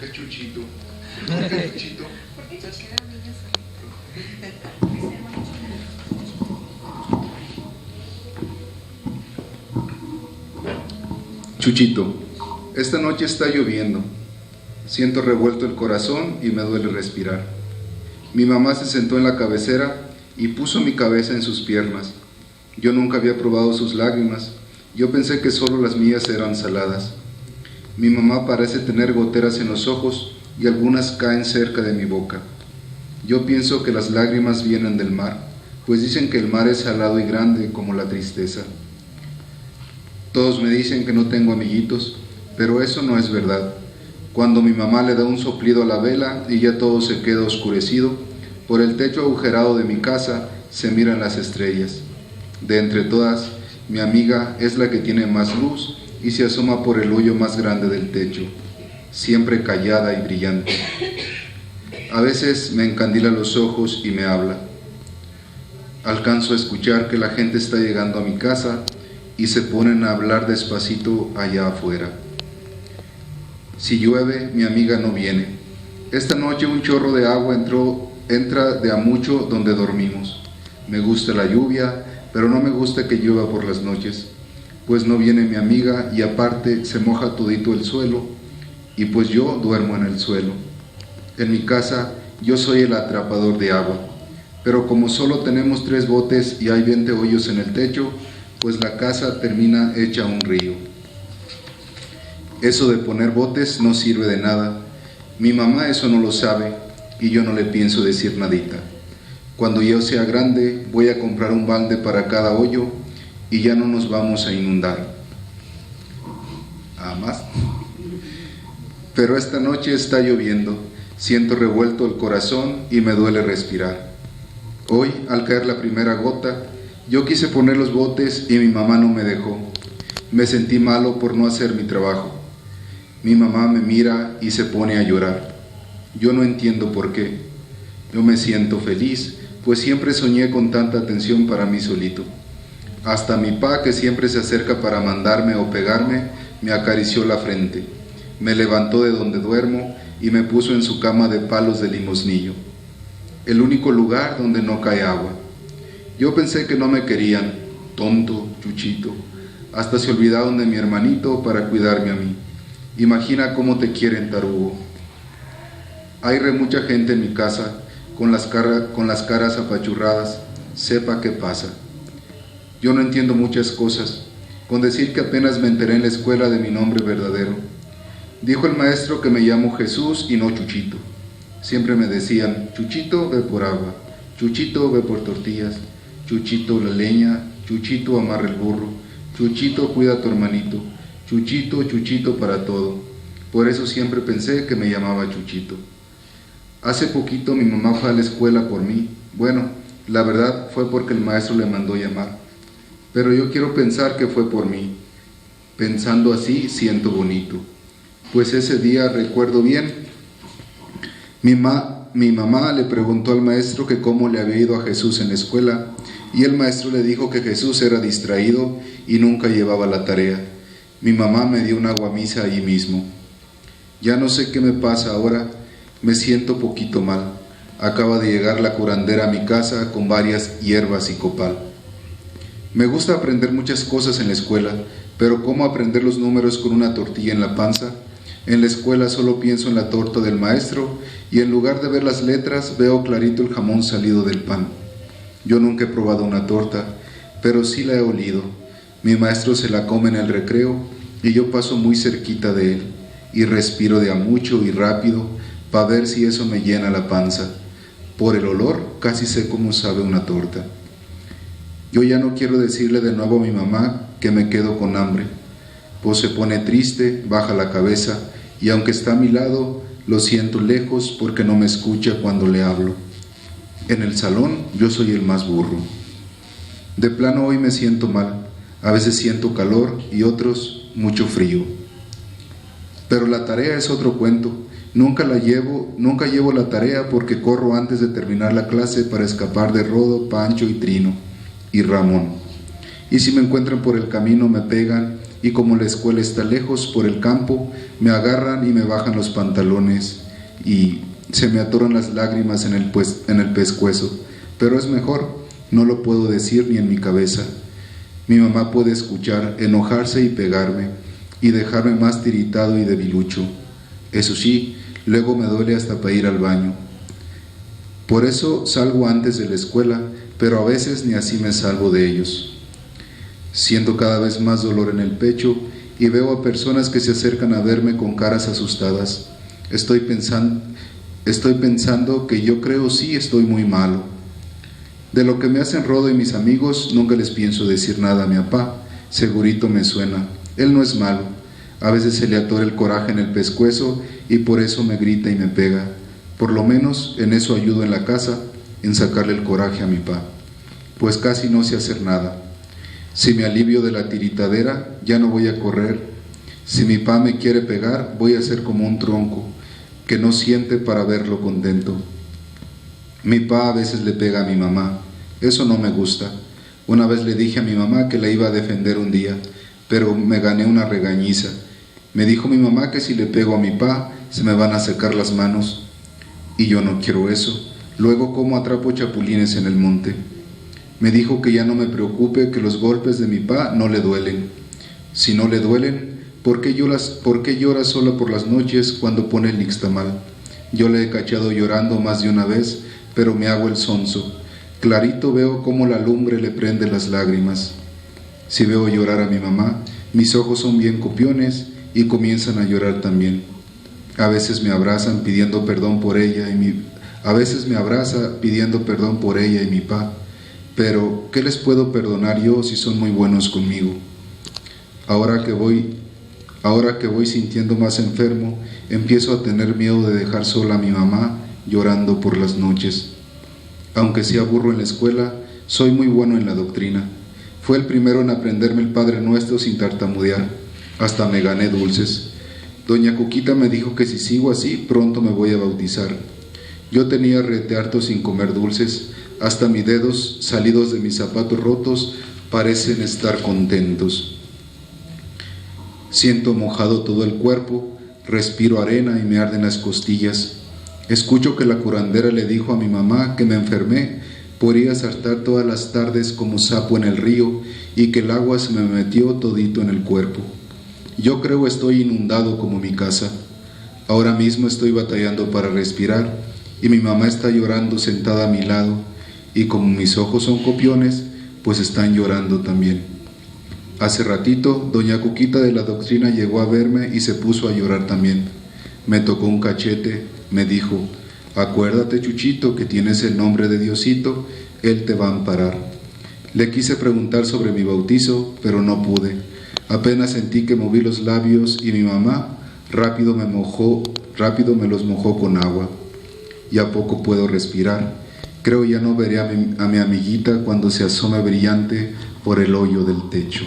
qué Chuchito? ¿Por qué Chuchito? Chuchito, esta noche está lloviendo. Siento revuelto el corazón y me duele respirar. Mi mamá se sentó en la cabecera y puso mi cabeza en sus piernas. Yo nunca había probado sus lágrimas. Yo pensé que solo las mías eran saladas. Mi mamá parece tener goteras en los ojos y algunas caen cerca de mi boca. Yo pienso que las lágrimas vienen del mar, pues dicen que el mar es salado y grande como la tristeza. Todos me dicen que no tengo amiguitos, pero eso no es verdad. Cuando mi mamá le da un soplido a la vela y ya todo se queda oscurecido, por el techo agujerado de mi casa se miran las estrellas. De entre todas, mi amiga es la que tiene más luz y se asoma por el hoyo más grande del techo, siempre callada y brillante. A veces me encandila los ojos y me habla. Alcanzo a escuchar que la gente está llegando a mi casa y se ponen a hablar despacito allá afuera. Si llueve, mi amiga no viene. Esta noche un chorro de agua entra de a mucho donde dormimos. Me gusta la lluvia, pero no me gusta que llueva por las noches, pues no viene mi amiga y aparte se moja todito el suelo, y pues yo duermo en el suelo. En mi casa yo soy el atrapador de agua, pero como solo tenemos 3 botes y hay 20 hoyos en el techo, pues la casa termina hecha un río. Eso de poner botes no sirve de nada. Mi mamá eso no lo sabe y yo no le pienso decir nadita. Cuando yo sea grande voy a comprar un balde para cada hoyo y ya no nos vamos a inundar. ¿Ah, más? Pero esta noche está lloviendo, siento revuelto el corazón y me duele respirar. Hoy, al caer la primera gota, yo quise poner los botes y mi mamá no me dejó. Me sentí malo por no hacer mi trabajo. Mi mamá me mira y se pone a llorar. Yo no entiendo por qué. Yo me siento feliz, pues siempre soñé con tanta atención para mí solito. Hasta mi pa, que siempre se acerca para mandarme o pegarme, me acarició la frente. Me levantó de donde duermo y me puso en su cama de palos de limosnillo, el único lugar donde no cae agua. Yo pensé que no me querían, tonto, Chuchito. Hasta se olvidaron de mi hermanito para cuidarme a mí. Imagina cómo te quieren, tarugo. Hay mucha gente en mi casa, con las caras apachurradas. Sepa qué pasa. Yo no entiendo muchas cosas, con decir que apenas me enteré en la escuela de mi nombre verdadero. Dijo el maestro que me llamo Jesús y no Chuchito. Siempre me decían, Chuchito, ve por agua. Chuchito, ve por tortillas. Chuchito, la leña. Chuchito, amarra el burro. Chuchito, cuida a tu hermanito. Chuchito, Chuchito para todo. Por eso siempre pensé que me llamaba Chuchito. Hace poquito mi mamá fue a la escuela por mí. Bueno, la verdad fue porque el maestro le mandó llamar. Pero yo quiero pensar que fue por mí. Pensando así, siento bonito. Pues ese día recuerdo bien, mi mamá le preguntó al maestro que cómo le había ido a Jesús en la escuela, y el maestro le dijo que Jesús era distraído y nunca llevaba la tarea. Mi mamá me dio una guamisa allí mismo. Ya no sé qué me pasa ahora, me siento poquito mal. Acaba de llegar la curandera a mi casa con varias hierbas y copal. Me gusta aprender muchas cosas en la escuela, pero ¿cómo aprender los números con una tortilla en la panza? En la escuela solo pienso en la torta del maestro y en lugar de ver las letras veo clarito el jamón salido del pan. Yo nunca he probado una torta, pero sí la he olido. Mi maestro se la come en el recreo y yo paso muy cerquita de él y respiro de a mucho y rápido para ver si eso me llena la panza. Por el olor casi sé cómo sabe una torta. Yo ya no quiero decirle de nuevo a mi mamá que me quedo con hambre, pues se pone triste, baja la cabeza y aunque está a mi lado, lo siento lejos porque no me escucha cuando le hablo. En el salón yo soy el más burro. De plano hoy me siento mal, a veces siento calor y otros mucho frío. Pero la tarea es otro cuento. Nunca llevo la tarea porque corro antes de terminar la clase para escapar de Rodo, Pancho y Trino y Ramón. Y si me encuentran por el camino me pegan y como la escuela está lejos por el campo, me agarran y me bajan los pantalones y se me atoran las lágrimas en el pescuezo, pero es mejor, no lo puedo decir ni en mi cabeza. Mi mamá puede escuchar, enojarse y pegarme, y dejarme más tiritado y debilucho. Eso sí, luego me duele hasta para ir al baño. Por eso salgo antes de la escuela, pero a veces ni así me salvo de ellos. Siento cada vez más dolor en el pecho y veo a personas que se acercan a verme con caras asustadas. Estoy pensando que yo creo sí estoy muy malo. De lo que me hacen Rodo y mis amigos, nunca les pienso decir nada a mi papá. Segurito me suena. Él no es malo. A veces se le atora el coraje en el pescuezo y por eso me grita y me pega. Por lo menos en eso ayudo en la casa, en sacarle el coraje a mi papá. Pues casi no sé hacer nada. Si me alivio de la tiritadera, ya no voy a correr. Si mi papá me quiere pegar, voy a ser como un tronco que no siente para verlo contento. Mi papá a veces le pega a mi mamá. Eso no me gusta. Una vez le dije a mi mamá que la iba a defender un día, pero me gané una regañiza. Me dijo mi mamá que si le pego a mi papá, se me van a secar las manos. Y yo no quiero eso. Luego, ¿cómo atrapo chapulines en el monte? Me dijo que ya no me preocupe, que los golpes de mi papá no le duelen. Si no le duelen, ¿por qué llora sola por las noches cuando pone el nixtamal? Yo le he cachado llorando más de una vez, pero me hago el sonso. Clarito veo cómo la lumbre le prende las lágrimas. Si veo llorar a mi mamá, mis ojos son bien copiones y comienzan a llorar también. A veces me abrazan pidiendo perdón por ella y mi papá. Pero, ¿qué les puedo perdonar yo si son muy buenos conmigo? Ahora que voy sintiendo más enfermo, empiezo a tener miedo de dejar sola a mi mamá llorando por las noches. Aunque sea burro en la escuela, soy muy bueno en la doctrina. Fue el primero en aprenderme el Padre Nuestro sin tartamudear. Hasta me gané dulces. Doña Cuquita me dijo que si sigo así, pronto me voy a bautizar. Yo tenía rete harto sin comer dulces. Hasta mis dedos, salidos de mis zapatos rotos, parecen estar contentos. Siento mojado todo el cuerpo, respiro arena y me arden las costillas. Escucho que la curandera le dijo a mi mamá que me enfermé por ir a saltar todas las tardes como sapo en el río y que el agua se me metió todito en el cuerpo. Yo creo estoy inundado como mi casa. Ahora mismo estoy batallando para respirar y mi mamá está llorando sentada a mi lado y como mis ojos son copiones, pues están llorando también. Hace ratito, doña Cuquita de la doctrina llegó a verme y se puso a llorar también. Me tocó un cachete, me dijo: acuérdate, Chuchito, que tienes el nombre de Diosito, Él te va a amparar. Le quise preguntar sobre mi bautizo, pero no pude. Apenas sentí que moví los labios y mi mamá rápido me los mojó con agua. Ya poco puedo respirar. Creo ya no veré a mi amiguita cuando se asome brillante por el hoyo del techo.